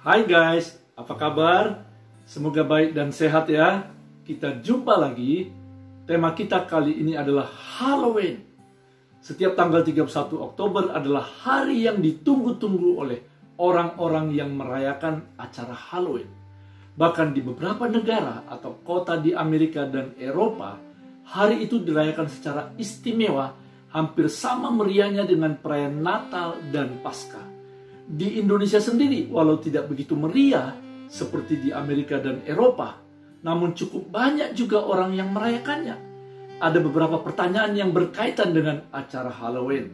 Hai guys, apa kabar? Semoga baik dan sehat ya. Kita jumpa lagi. Tema kita kali ini adalah Halloween. Setiap tanggal 31 Oktober adalah hari yang ditunggu-tunggu oleh orang-orang yang merayakan acara Halloween. Bahkan di beberapa negara atau kota di Amerika dan Eropa, hari itu dirayakan secara istimewa, hampir sama meriahnya dengan perayaan Natal dan Paskah. Di Indonesia sendiri, walau tidak begitu meriah seperti di Amerika dan Eropa, namun cukup banyak juga orang yang merayakannya. Ada beberapa pertanyaan yang berkaitan dengan acara Halloween.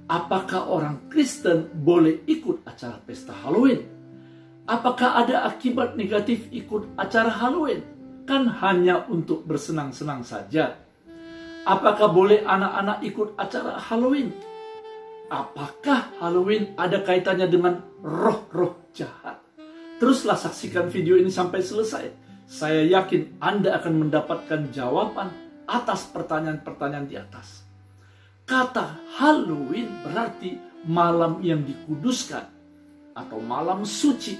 Apakah orang Kristen boleh ikut acara pesta Halloween? Apakah ada akibat negatif ikut acara Halloween? Kan hanya untuk bersenang-senang saja. Apakah boleh anak-anak ikut acara Halloween? Apakah Halloween ada kaitannya dengan roh-roh jahat? Teruslah saksikan video ini sampai selesai. Saya yakin Anda akan mendapatkan jawaban atas pertanyaan-pertanyaan di atas. Kata Halloween berarti malam yang dikuduskan atau malam suci,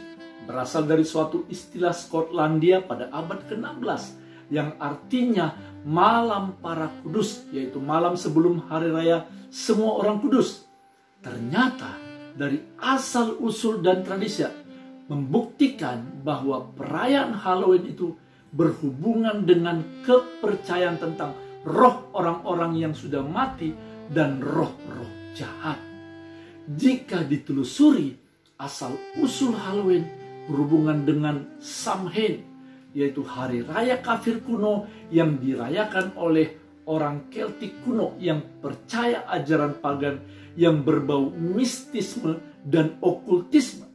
berasal dari suatu istilah Skotlandia pada abad ke-16 yang artinya malam para kudus, yaitu malam sebelum hari raya semua orang kudus. Ternyata dari asal-usul dan tradisi membuktikan bahwa perayaan Halloween itu berhubungan dengan kepercayaan tentang roh orang-orang yang sudah mati dan roh-roh jahat. Jika ditelusuri, asal-usul Halloween berhubungan dengan Samhain, yaitu hari raya kafir kuno yang dirayakan oleh orang Keltik kuno yang percaya ajaran pagan yang berbau mistisme dan okultisme.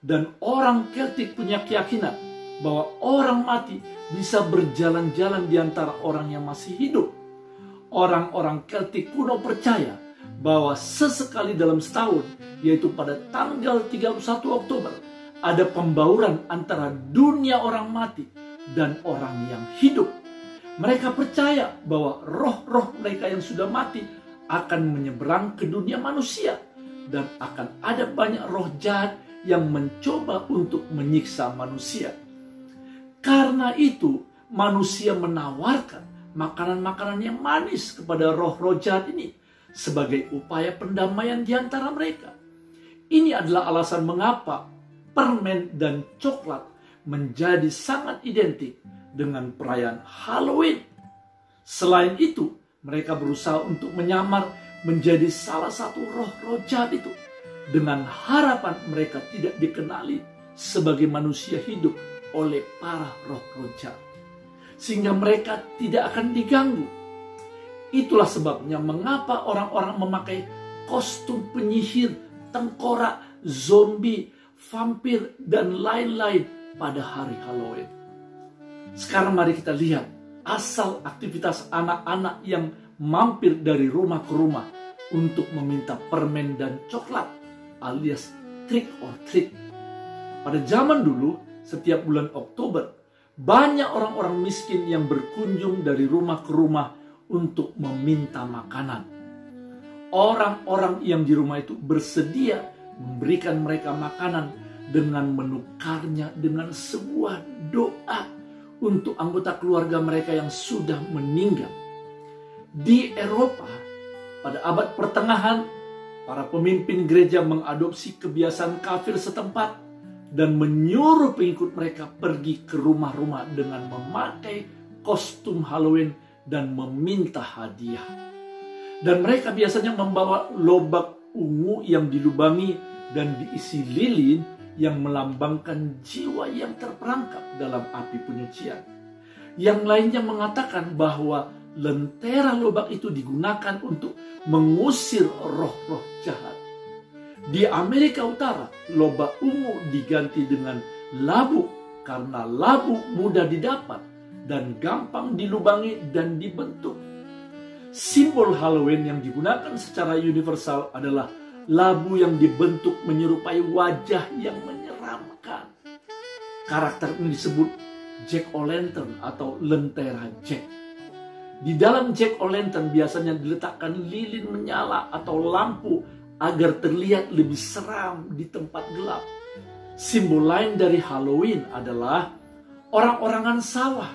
Dan orang Keltik punya keyakinan bahwa orang mati bisa berjalan-jalan di antara orang yang masih hidup. Orang-orang Keltik kuno percaya bahwa sesekali dalam setahun, yaitu pada tanggal 31 Oktober, ada pembauran antara dunia orang mati dan orang yang hidup. Mereka percaya bahwa roh-roh mereka yang sudah mati akan menyeberang ke dunia manusia, dan akan ada banyak roh jahat yang mencoba untuk menyiksa manusia. Karena itu, manusia menawarkan makanan-makanan yang manis kepada roh-roh jahat ini sebagai upaya pendamaian di antara mereka. Ini adalah alasan mengapa permen dan coklat menjadi sangat identik dengan perayaan Halloween. Selain itu, mereka berusaha untuk menyamar menjadi salah satu roh-roh jahat itu, dengan harapan mereka tidak dikenali sebagai manusia hidup oleh para roh-roh jahat, sehingga mereka tidak akan diganggu. Itulah sebabnya mengapa orang-orang memakai kostum penyihir, tengkorak, zombie, vampir, dan lain-lain pada hari Halloween. Sekarang mari kita lihat asal aktivitas anak-anak yang mampir dari rumah ke rumah untuk meminta permen dan coklat, alias trick or treat. Pada zaman dulu, setiap bulan Oktober, banyak orang-orang miskin yang berkunjung dari rumah ke rumah untuk meminta makanan. Orang-orang yang di rumah itu bersedia memberikan mereka makanan dengan menukarnya dengan sebuah doa untuk anggota keluarga mereka yang sudah meninggal. Di Eropa, pada abad pertengahan, para pemimpin gereja mengadopsi kebiasaan kafir setempat dan menyuruh pengikut mereka pergi ke rumah-rumah dengan memakai kostum Halloween dan meminta hadiah. Dan mereka biasanya membawa lobak ungu yang dilubangi dan diisi lilin yang melambangkan jiwa yang terperangkap dalam api penyucian. Yang lainnya mengatakan bahwa lentera lobak itu digunakan untuk mengusir roh-roh jahat. Di Amerika Utara, lobak ungu diganti dengan labu karena labu mudah didapat dan gampang dilubangi dan dibentuk. Simbol Halloween yang digunakan secara universal adalah labu yang dibentuk menyerupai wajah yang menyeramkan. Karakter ini disebut Jack-o'-lantern atau lentera Jack. Di dalam Jack-o'-lantern biasanya diletakkan lilin menyala atau lampu agar terlihat lebih seram di tempat gelap. Simbol lain dari Halloween adalah orang-orangan sawah.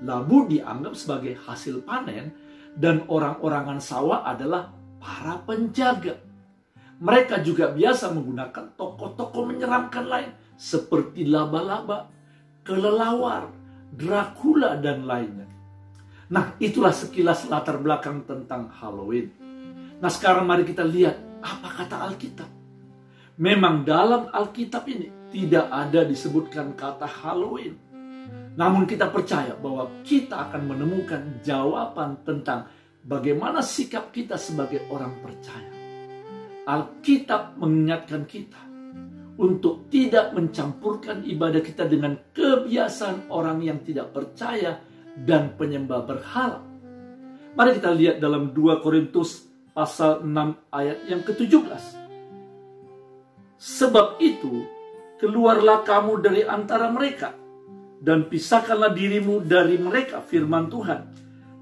Labu dianggap sebagai hasil panen dan orang-orangan sawah adalah para penjaga. Mereka juga biasa menggunakan tokoh-tokoh menyeramkan lain seperti laba-laba, kelelawar, Dracula, dan lainnya. Nah, itulah sekilas latar belakang tentang Halloween. Nah, sekarang mari kita lihat apa kata Alkitab. Memang dalam Alkitab ini tidak ada disebutkan kata Halloween. Namun kita percaya bahwa kita akan menemukan jawaban tentang bagaimana sikap kita sebagai orang percaya. Alkitab mengingatkan kita untuk tidak mencampurkan ibadah kita dengan kebiasaan orang yang tidak percaya dan penyembah berhala. Mari kita lihat dalam 2 Korintus pasal 6 ayat yang ke-17. Sebab itu, keluarlah kamu dari antara mereka, dan pisahkanlah dirimu dari mereka, firman Tuhan.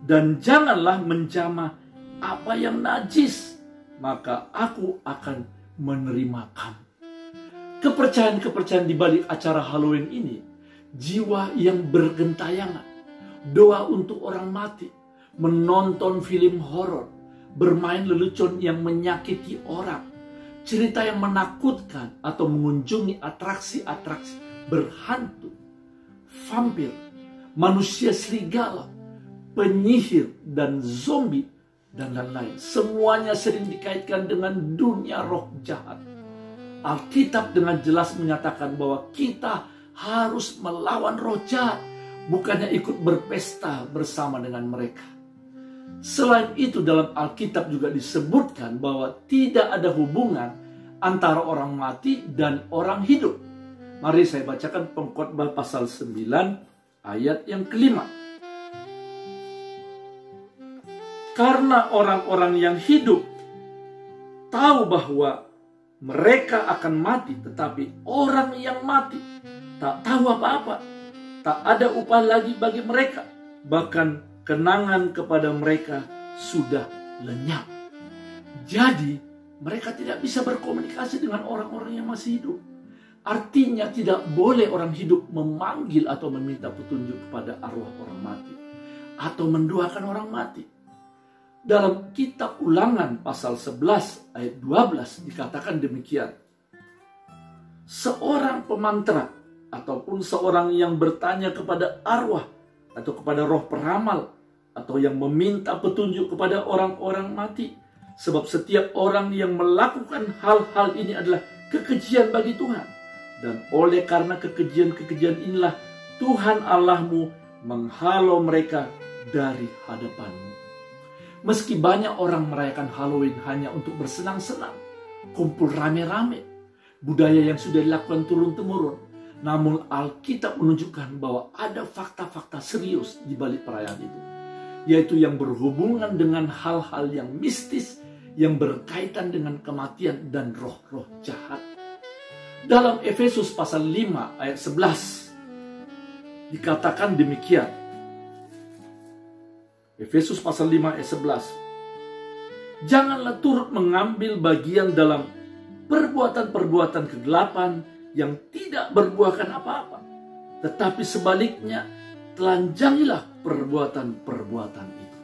Dan janganlah menjamah apa yang najis, maka aku akan menerima kamu. Kepercayaan-kepercayaan di balik acara Halloween ini, jiwa yang bergentayangan, doa untuk orang mati, menonton film horor, bermain lelucon yang menyakiti orang, cerita yang menakutkan atau mengunjungi atraksi-atraksi berhantu, vampir, manusia serigala, penyihir, dan zombie, dan lain-lain. Semuanya sering dikaitkan dengan dunia roh jahat. Alkitab dengan jelas menyatakan bahwa kita harus melawan roh jahat, bukannya ikut berpesta bersama dengan mereka. Selain itu, dalam Alkitab juga disebutkan bahwa tidak ada hubungan antara orang mati dan orang hidup. Mari saya bacakan Pengkhotbah pasal 9 ayat yang ke-5. Karena orang-orang yang hidup tahu bahwa mereka akan mati, tetapi orang yang mati tak tahu apa-apa. Tak ada upah lagi bagi mereka, bahkan kenangan kepada mereka sudah lenyap. Jadi mereka tidak bisa berkomunikasi dengan orang-orang yang masih hidup. Artinya tidak boleh orang hidup memanggil atau meminta petunjuk kepada arwah orang mati, atau mendoakan orang mati. Dalam kitab Ulangan pasal 11 ayat 12 dikatakan demikian. Seorang pemantra ataupun seorang yang bertanya kepada arwah atau kepada roh peramal, atau yang meminta petunjuk kepada orang-orang mati. Sebab setiap orang yang melakukan hal-hal ini adalah kekejian bagi Tuhan. Dan oleh karena kekejian-kekejian inilah Tuhan Allahmu menghalau mereka dari hadapanmu. Meski banyak orang merayakan Halloween hanya untuk bersenang-senang, kumpul rame-rame, budaya yang sudah dilakukan turun-temurun, namun Alkitab menunjukkan bahwa ada fakta-fakta serius di balik perayaan itu, yaitu yang berhubungan dengan hal-hal yang mistis yang berkaitan dengan kematian dan roh-roh jahat. Dalam Efesus pasal 5 ayat 11 dikatakan demikian. Efesus pasal 5 ayat 11. Janganlah turut mengambil bagian dalam perbuatan-perbuatan kegelapan yang tidak berbuahkan apa-apa, tetapi sebaliknya telanjangilah perbuatan-perbuatan itu.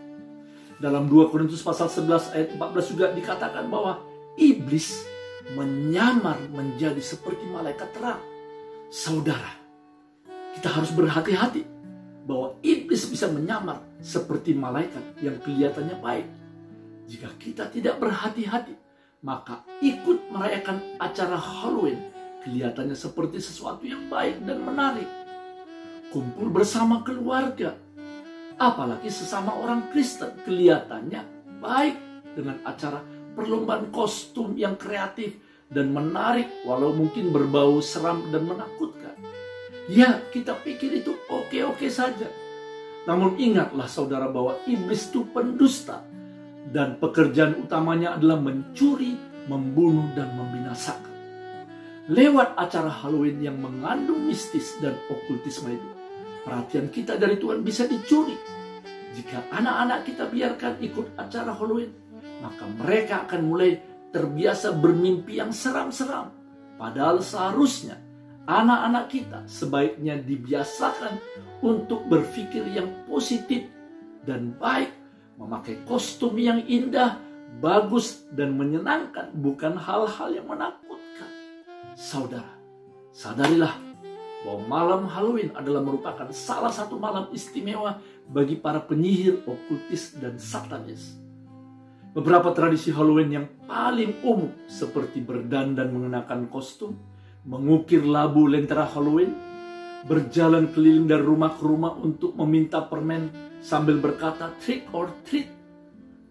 Dalam 2 Korintus pasal 11 ayat 14 juga dikatakan bahwa iblis menyamar menjadi seperti malaikat terang. Saudara, kita harus berhati-hati bahwa iblis bisa menyamar seperti malaikat yang kelihatannya baik. Jika kita tidak berhati-hati, maka ikut merayakan acara Halloween kelihatannya seperti sesuatu yang baik dan menarik. Kumpul bersama keluarga, apalagi sesama orang Kristen, kelihatannya baik dengan acara perlombaan kostum yang kreatif dan menarik, walau mungkin berbau seram dan menakutkan. Ya, kita pikir itu oke-oke saja. Namun ingatlah saudara bahwa iblis itu pendusta, dan pekerjaan utamanya adalah mencuri, membunuh, dan membinasakan. Lewat acara Halloween yang mengandung mistis dan okultisme itu, perhatian kita dari Tuhan bisa dicuri. Jika anak-anak kita biarkan ikut acara Halloween, maka mereka akan mulai terbiasa bermimpi yang seram-seram. Padahal seharusnya anak-anak kita sebaiknya dibiasakan untuk berpikir yang positif dan baik, memakai kostum yang indah, bagus, dan menyenangkan, bukan hal-hal yang menakutkan. Saudara, sadarilah bahwa malam Halloween adalah merupakan salah satu malam istimewa bagi para penyihir, okultis, dan satanis. Beberapa tradisi Halloween yang paling umum seperti berdandan mengenakan kostum, mengukir labu lentera Halloween, berjalan keliling dari rumah ke rumah untuk meminta permen sambil berkata trick or treat,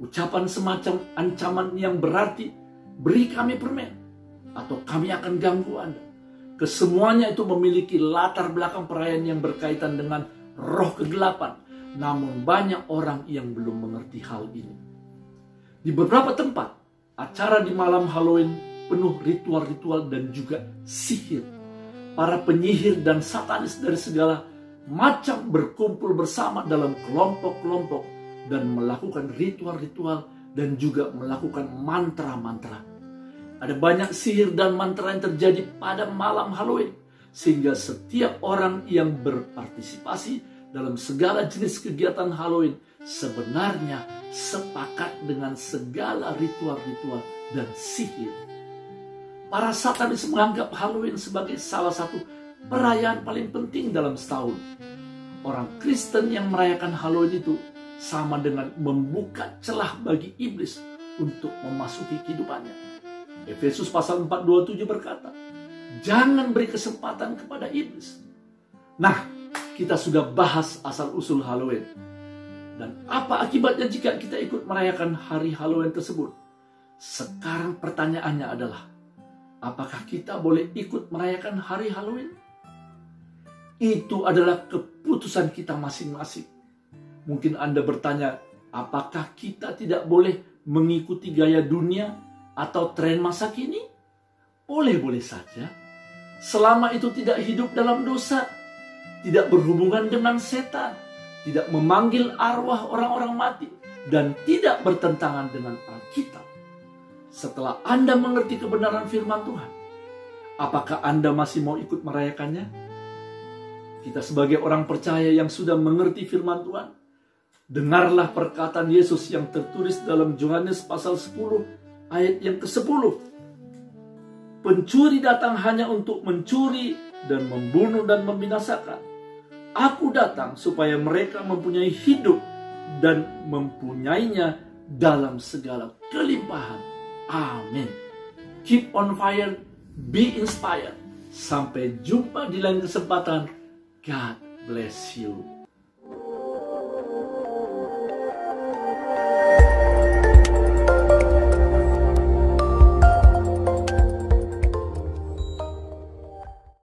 ucapan semacam ancaman yang berarti beri kami permen atau kami akan ganggu Anda. Kesemuanya itu memiliki latar belakang perayaan yang berkaitan dengan roh kegelapan, namun banyak orang yang belum mengerti hal ini. Di beberapa tempat, acara di malam Halloween penuh ritual-ritual dan juga sihir. Para penyihir dan satanis dari segala macam berkumpul bersama dalam kelompok-kelompok dan melakukan ritual-ritual dan juga melakukan mantra-mantra. Ada banyak sihir dan mantra yang terjadi pada malam Halloween, sehingga setiap orang yang berpartisipasi dalam segala jenis kegiatan Halloween sebenarnya sepakat dengan segala ritual-ritual dan sihir. Para satanis menganggap Halloween sebagai salah satu perayaan paling penting dalam setahun. Orang Kristen yang merayakan Halloween itu sama dengan membuka celah bagi iblis untuk memasuki kehidupannya. Efesus pasal 4:27 berkata, jangan beri kesempatan kepada iblis. Nah, kita sudah bahas asal-usul Halloween. Dan apa akibatnya jika kita ikut merayakan hari Halloween tersebut? Sekarang pertanyaannya adalah, apakah kita boleh ikut merayakan hari Halloween? Itu adalah keputusan kita masing-masing. Mungkin Anda bertanya, apakah kita tidak boleh mengikuti gaya dunia atau tren masa kini? Boleh-boleh saja. Selama itu tidak hidup dalam dosa, tidak berhubungan dengan setan, tidak memanggil arwah orang-orang mati, dan tidak bertentangan dengan Alkitab. Setelah Anda mengerti kebenaran firman Tuhan, apakah Anda masih mau ikut merayakannya? Kita sebagai orang percaya yang sudah mengerti firman Tuhan, dengarlah perkataan Yesus yang tertulis dalam Yohanes pasal 10 ayat yang ke-10. Pencuri datang hanya untuk mencuri dan membunuh dan membinasakan. Aku datang supaya mereka mempunyai hidup dan mempunyainya dalam segala kelimpahan. Amin. Keep on fire, be inspired. Sampai jumpa di lain kesempatan. God bless you.